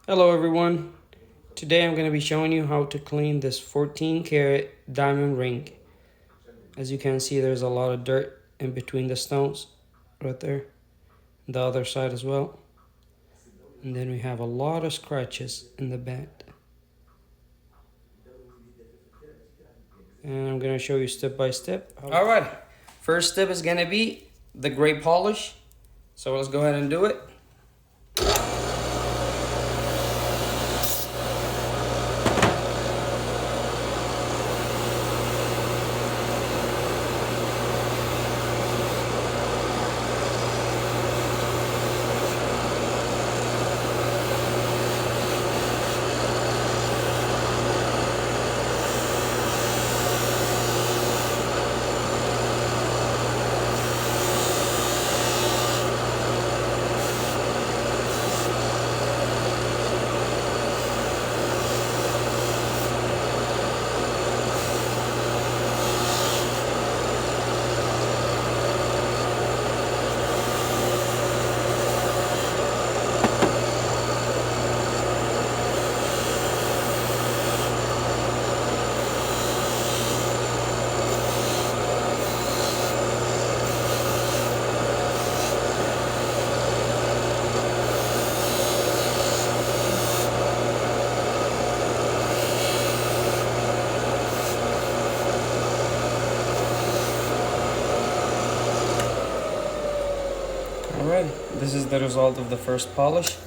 Hello everyone. Today I'm going to be showing you how to clean this 14 karat diamond ring. As you can see, there's a lot of dirt in between the stones right there. The other side as well. And then we have a lot of scratches in the band. And I'm going to show you step by step. Alright, first step is going to be the gray polish. So let's go ahead and do it. Alright, this is the result of the first polish.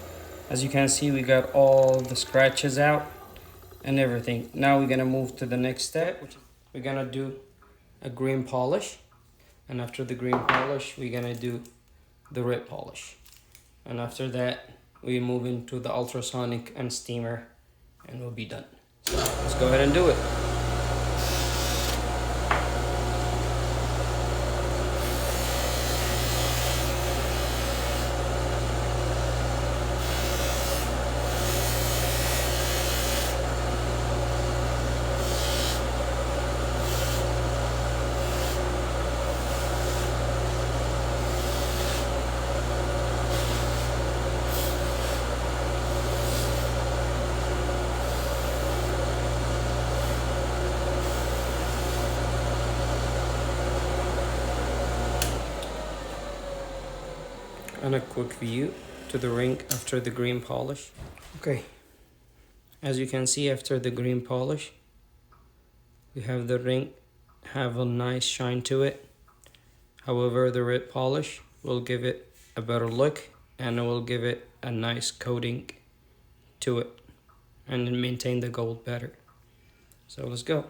As you can see, we got all the scratches out and everything. Now we're gonna move to the next step. We're gonna do a green polish, and after the green polish we're gonna do the red polish, and after that we move into the ultrasonic and steamer and we'll be done. So let's go ahead and do it. And a quick view to the ring after the green polish. Okay, as you can see, after the green polish we have the ring have a nice shine to it. However, the red polish will give it a better look and it will give it a nice coating to it and maintain the gold better. So let's go.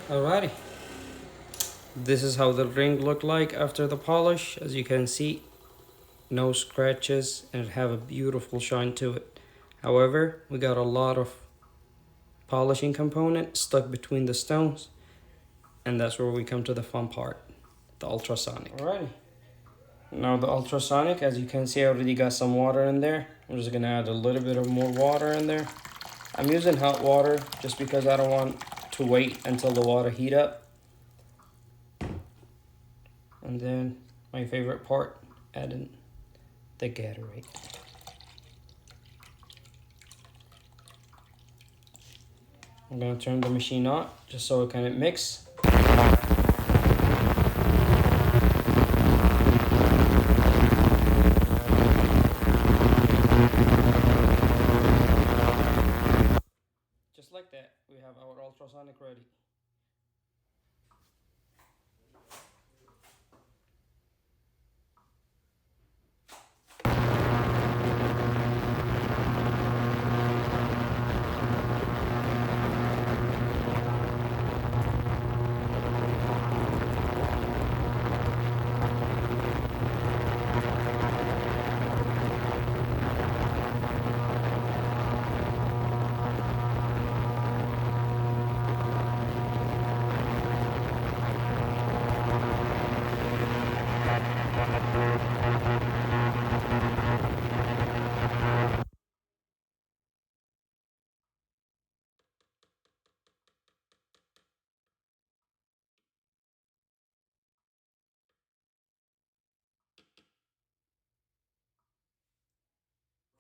Alrighty, this is how the ring looked like after the polish. As you can see, no scratches and it have a beautiful shine to it. However, we got a lot of polishing component stuck between the stones, and that's where we come to the fun part, the ultrasonic. Alrighty, now the ultrasonic, as you can see, I already got some water in there. I'm just gonna add a little bit of more water in there. I'm using hot water just because I don't want to wait until the water heat up. And then my favorite part, adding the Gatorade. I'm gonna turn the machine on just so it can mix.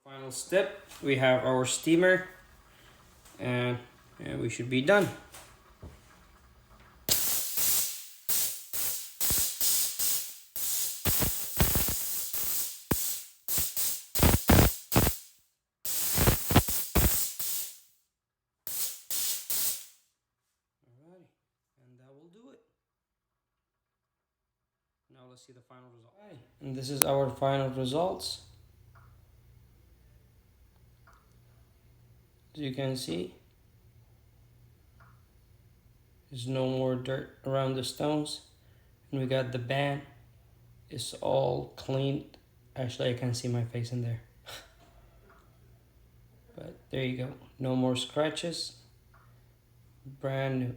Final step, we have our steamer, and we should be done. Alrighty, and that will do it. Now let's see the final result. Alright, and this is our final results. As you can see, there's no more dirt around the stones, and we got the band. It's all cleaned. Actually, I can't see my face in there. But there you go. No more scratches. Brand new.